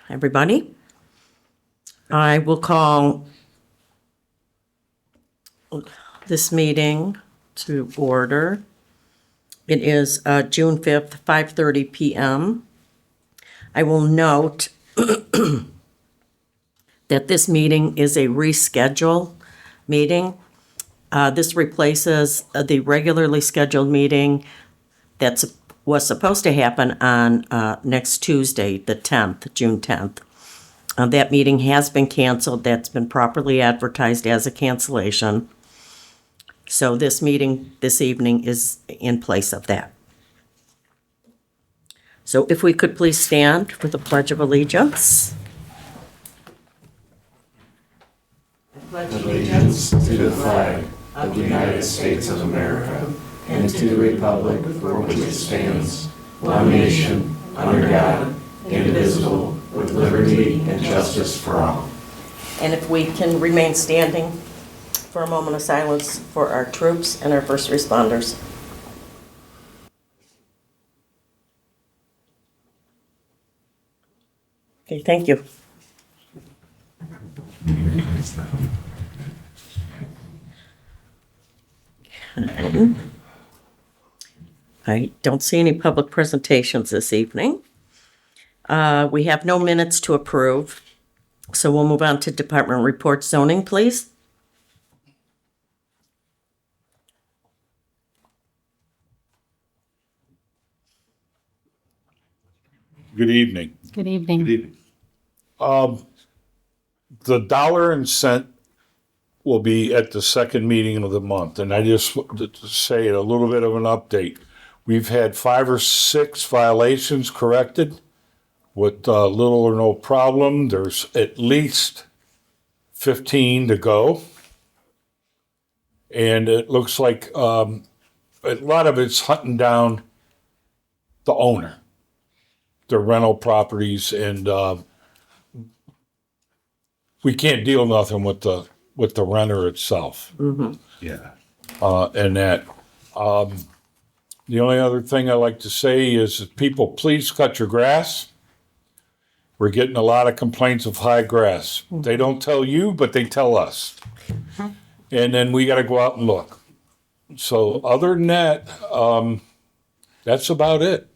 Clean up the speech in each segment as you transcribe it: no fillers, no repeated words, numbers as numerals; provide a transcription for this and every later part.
everybody. I will call this meeting to order. It is June 5th, 5:30 p.m. I will note that this meeting is a reschedule meeting. This replaces the regularly scheduled meeting that was supposed to happen on next Tuesday, the 10th, June 10th. That meeting has been canceled. That's been properly advertised as a cancellation. So this meeting this evening is in place of that. So if we could please stand for the Pledge of Allegiance. Pledge allegiance to the flag of the United States of America and to the republic for which it stands, one nation, under God, indivisible, with liberty and justice for all. And if we can remain standing for a moment of silence for our troops and our first responders. Okay, thank you. I don't see any public presentations this evening. We have no minutes to approve, so we'll move on to department reports. Zoning, please. Good evening. Good evening. Good evening. The dollar and cent will be at the second meeting of the month, and I just wanted to say a little bit of an update. We've had 5 or 6 violations corrected with little or no problem. There's at least 15 to go, and it looks like a lot of it's hunting down the owner, the rental properties, and we can't deal nothing with the renter itself. Mm-hmm. Yeah. And that. The only other thing I like to say is that people, please cut your grass. We're getting a lot of complaints of high grass. They don't tell you, but they tell us. And then we got to go out and look. So other than that, that's about it.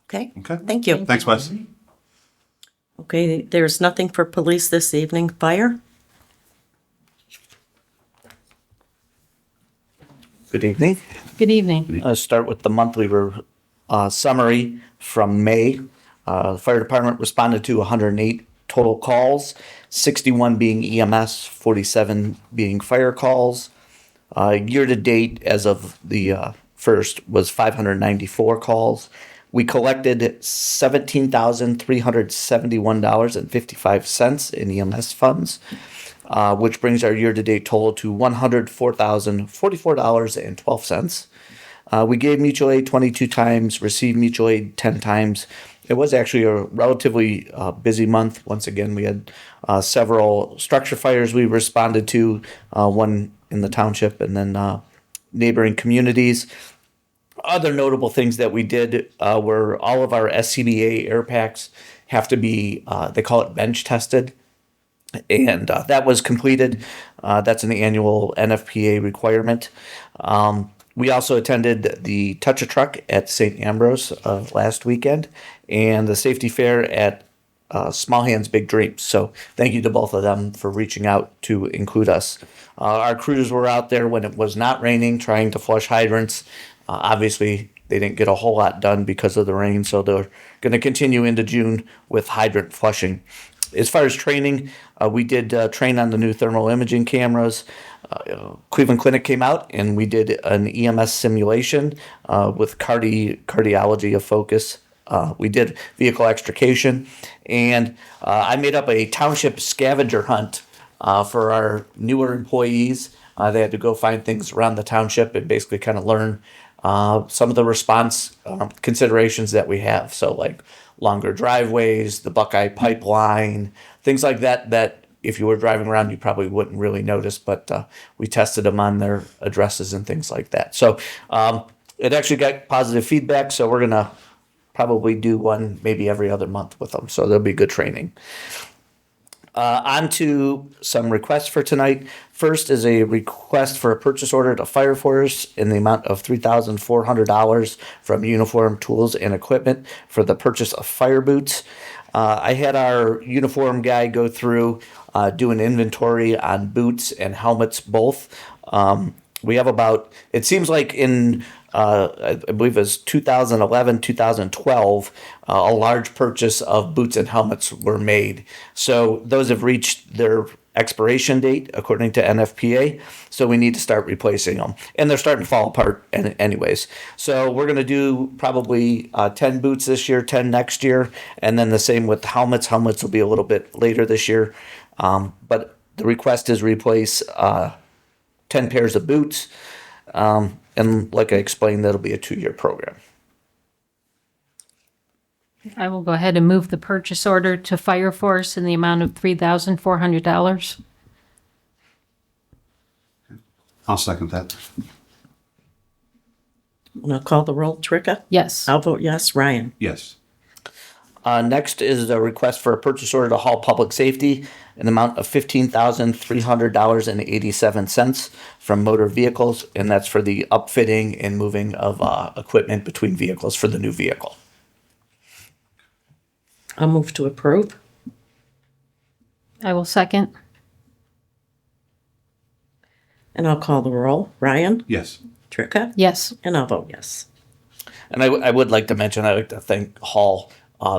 Okay. Okay. Thank you. Thanks, Wes. Okay, there's nothing for police this evening. Fire? Good evening. Good evening. I'll start with the monthly summary from May. The fire department responded to 108 total calls, 61 being EMS, 47 being fire calls. Year to date, as of the first, was 594 calls. We collected $17,371.55 in EMS funds, which brings our year-to-date total to $104,044.12. We gave mutual aid 22 times, received mutual aid 10 times. It was actually a relatively busy month. Once again, we had several structure fires we responded to, one in the township and then neighboring communities. Other notable things that we did were all of our SCBA air packs have to be, they call it bench tested. And that was completed. That's an annual NFPA requirement. We also attended the Touch a Truck at St. Ambrose last weekend and the safety fair at Small Hands Big Dreams. So thank you to both of them for reaching out to include us. Our crews were out there when it was not raining trying to flush hydrants. Obviously, they didn't get a whole lot done because of the rain, so they're going to continue into June with hydrant flushing. As far as training, we did train on the new thermal imaging cameras. Cleveland Clinic came out and we did an EMS simulation with cardiology of focus. We did vehicle extrication, and I made up a township scavenger hunt for our newer employees. They had to go find things around the township and basically kind of learn some of the response considerations that we have. So like longer driveways, the Buckeye pipeline, things like that, that if you were driving around, you probably wouldn't really notice, but we tested them on their addresses and things like that. So it actually got positive feedback, so we're going to probably do one maybe every other month with them. So there'll be good training. On to some requests for tonight. First is a request for a purchase order to Fire Force in the amount of $3,400 from Uniform Tools and Equipment for the purchase of fire boots. I had our uniform guy go through, do an inventory on boots and helmets both. We have about, it seems like in, I believe it was 2011, 2012, a large purchase of boots and helmets were made. So those have reached their expiration date according to NFPA. So we need to start replacing them. And they're starting to fall apart anyways. So we're going to do probably 10 boots this year, 10 next year. And then the same with helmets. Helmets will be a little bit later this year. But the request is replace 10 pairs of boots. And like I explained, that'll be a 2-year program. I will go ahead and move the purchase order to Fire Force in the amount of $3,400. I'll second that. And I'll call the roll. Tricka? Yes. I'll vote yes. Ryan? Yes. Next is a request for a purchase order to Hall Public Safety in the amount of $15,300.87 from Motor Vehicles, and that's for the upfitting and moving of equipment between vehicles for the new vehicle. I'll move to approve. I will second. And I'll call the roll. Ryan? Yes. Tricka? Yes. And I'll vote yes. And I would like to mention, I'd like to thank Hall.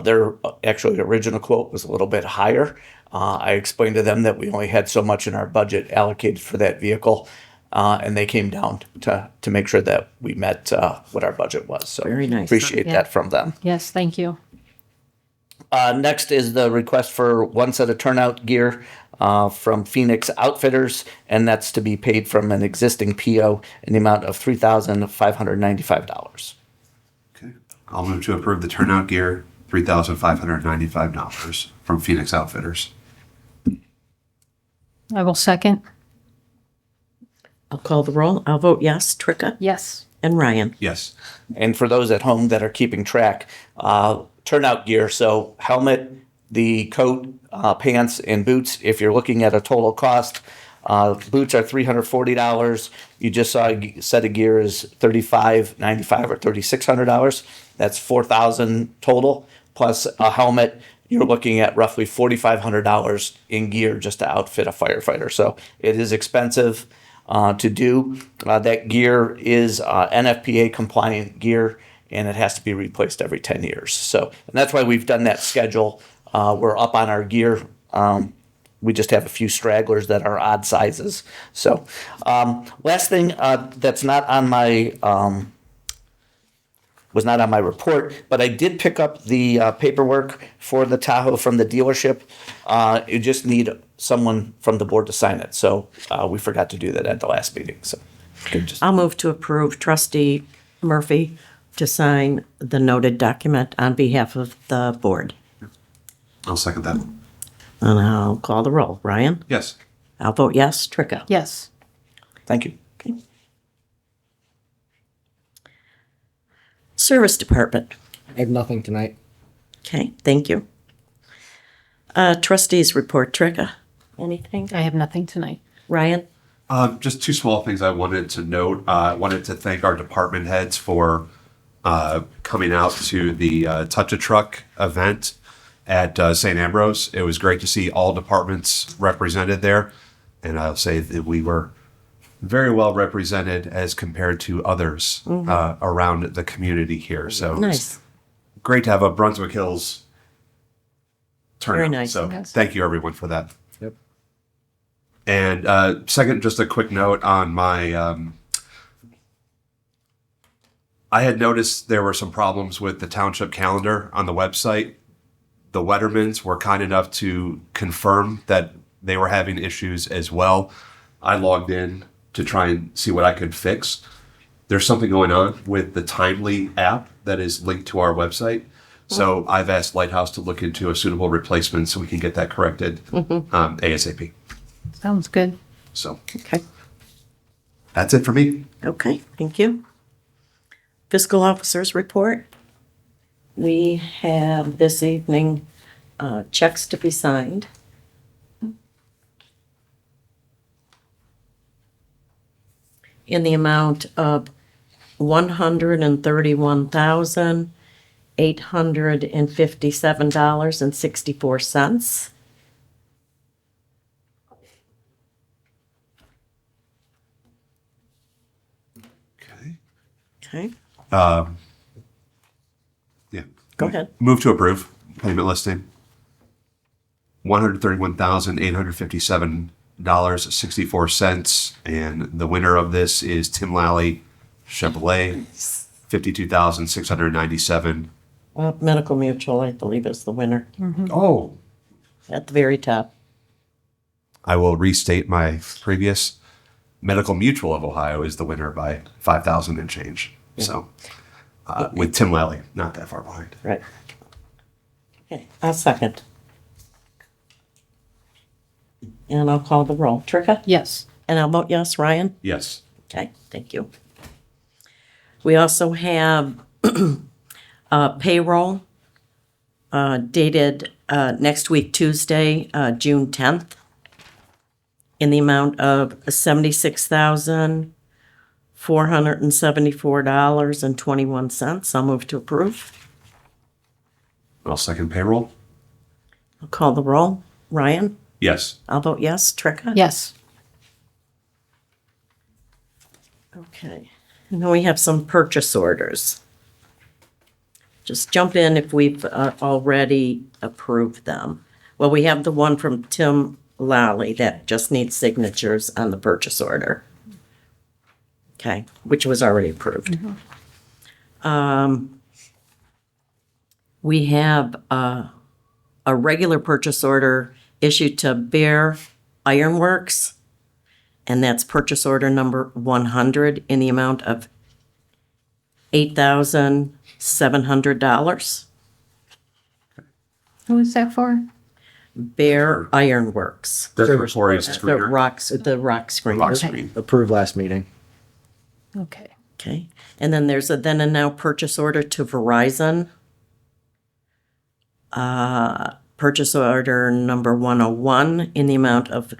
Their actually original quote was a little bit higher. I explained to them that we only had so much in our budget allocated for that vehicle, and they came down to make sure that we met what our budget was. So Very nice. appreciate Yeah. that from them. Yes, thank you. Next is the request for one set of turnout gear from Phoenix Outfitters, and that's to be paid from an existing PO in the amount of $3,595. Okay. I'll move to approve the turnout gear, $3,595 from Phoenix Outfitters. I will second. I'll call the roll. I'll vote yes. Tricka? Yes. And Ryan? Yes. And for those at home that are keeping track, turnout gear, so helmet, the coat, pants, and boots, if you're looking at a total cost, boots are $340. You just saw a set of gear is $3,595 or $3,600. That's $4,000 total, plus a helmet. You're looking at roughly $4,500 in gear just to outfit a firefighter. So it is expensive to do. That gear is NFPA compliant gear, and it has to be replaced every 10 years. So, and that's why we've done that schedule. We're up on our gear. We just have a few stragglers that are odd sizes. So, last thing that's not on my was not on my report, but I did pick up the paperwork for the Tahoe from the dealership. You just need someone from the board to sign it. So we forgot to do that at the last meeting. So I'll move to approve Trustee Murphy to sign the noted document on behalf of the board. I'll second that. And I'll call the roll. Ryan? Yes. I'll vote yes. Tricka? Yes. thank you. Okay. Service Department. I have nothing tonight. Okay, thank you. Trustees report. Tricka? Anything? I have nothing tonight. Ryan? Just two small things I wanted to note. I wanted to thank our department heads for coming out to the Touch a Truck event at St. Ambrose. It was great to see all departments represented there. And I'll say that we were very well represented as compared to others around the community here. So Nice. it's great to have a Brunswick Hills turnout. Very nice. So Yes. thank you everyone for that. Yep. And second, just a quick note on my, I had noticed there were some problems with the township calendar on the website. The Wettermans were kind enough to confirm that they were having issues as well. I logged in to try and see what I could fix. There's something going on with the Timely app that is linked to our website. So I've asked Lighthouse to look into a suitable replacement so we can get that corrected ASAP. Sounds good. So Okay. that's it for me. Okay, thank you. Fiscal Officers report. we have this evening checks to be signed. In the amount of $131,857.64. Okay. Okay, Yeah. go ahead. Move to approve payment listing. $131,857.64, and the winner of this is Tim Lally, Chevrolet, 52,697. Medical Mutual, I believe, is the winner Oh, at the very top. I will restate my previous. Medical Mutual of Ohio is the winner by 5,000 and change. So, with Tim Lally, not that far behind. Right. Okay, I'll second. And I'll call the roll. Tricka? Yes. And I'll vote yes. Ryan? Yes. Okay, thank you. We also have payroll dated next week, Tuesday, June 10th, in the amount of $76,474.21. I'll move to approve. I'll second payroll. I'll call the roll. Ryan? Yes. I'll vote yes. Tricka? Yes. Okay. And then we have some purchase orders. Just jump in if we've already approved them. Well, we have the one from Tim Lally that just needs signatures on the purchase order. Okay, which was already approved. We have a regular purchase order issued to Bear Ironworks, and that's purchase order number 100 in the amount of $8,700. Who is that for? Bear Ironworks. That's Victoria's The screener. rock screen. Rock screen. Approved last meeting. Okay. Okay, and then there's a then and now purchase order to Verizon. Purchase order number 101 in the amount of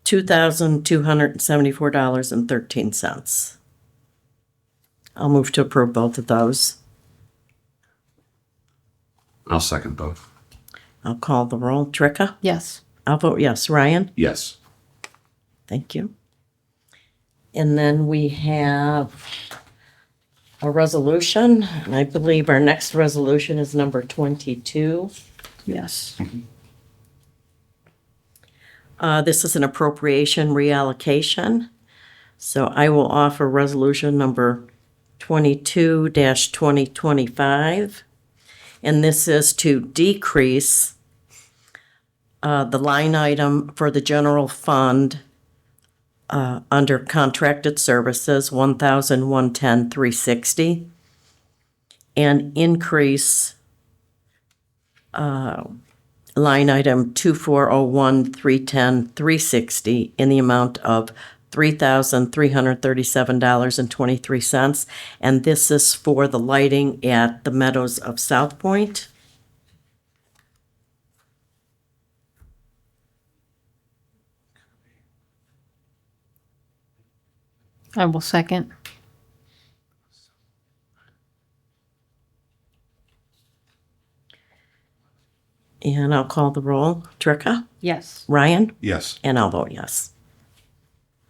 $2,274.13. I'll move to approve both of those. I'll second both. I'll call the roll. Tricka? Yes. I'll vote yes. Ryan? Yes. Thank you. And then we have a resolution, and I believe our next resolution is number 22. Yes. This is an appropriation reallocation. So I will offer resolution number 22-2025. And this is to decrease the line item for the general fund under contracted services, 1,110,360, and increase line item 2401,310,360 in the amount of $3,337.23. And this is for the lighting at the Meadows of South Point. I will second. And I'll call the roll. Tricka? Yes. Ryan? Yes. And I'll vote yes.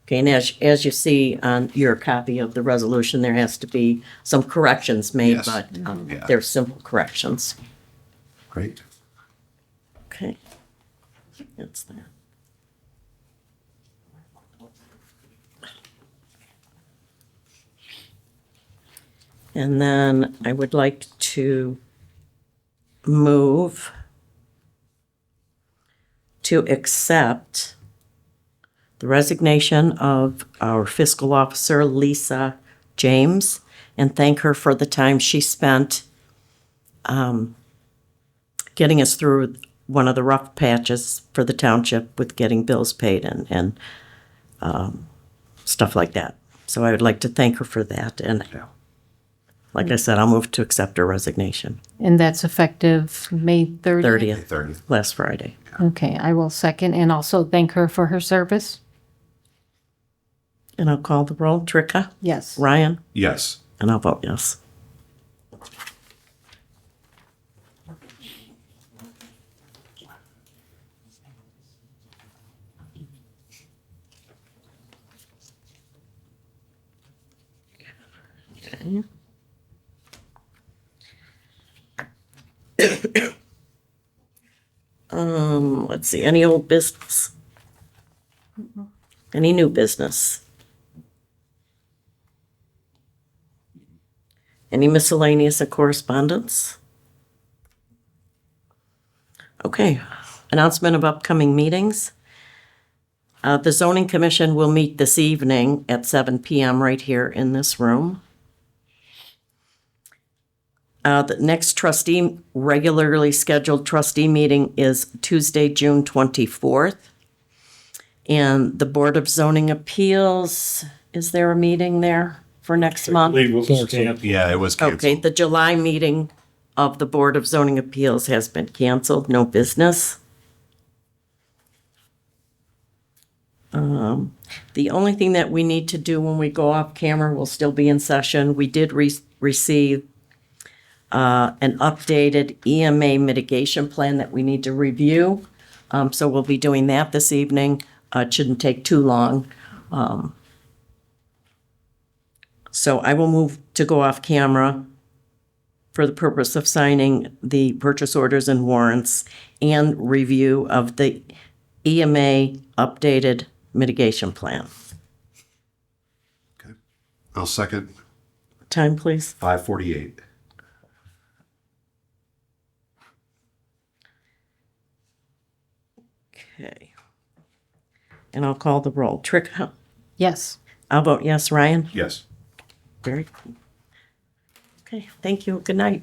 Okay, and as you see on your copy of the resolution, there has to be some corrections made, Yes. but Yeah. they're simple corrections. Great. Okay. That's that. And then I would like to move to accept the resignation of our fiscal officer, Lisa James, and thank her for the time she spent getting us through one of the rough patches for the township with getting bills paid and stuff like that. So I would like to thank her for that and Like I said, I'll move to accept her resignation. And that's effective May 30th? 30th, last Friday. Okay, I will second and also thank her for her service. And I'll call the roll. Tricka? Yes. Ryan? Yes. And I'll vote yes. Okay. Let's see, any old business? Any new business? Any miscellaneous or correspondence? Okay, announcement of upcoming meetings. The zoning commission will meet this evening at 7 p.m. right here in this room. The next regularly scheduled trustee meeting is Tuesday, June 24th. And the Board of Zoning Appeals, is there a meeting there for next month? Yeah, it was canceled. Okay, the July meeting of the Board of Zoning Appeals has been canceled, no business. The only thing that we need to do when we go off camera will still be in session. We did receive an updated EMA mitigation plan that we need to review. So we'll be doing that this evening. It shouldn't take too long. So I will move to go off camera for the purpose of signing the purchase orders and warrants and review of the EMA updated mitigation plan. Okay. I'll second. Time, please. 5:48. Okay. And I'll call the roll. Tricka? Yes. I'll vote yes. Ryan? Yes. Very cool. Okay, thank you. Good night.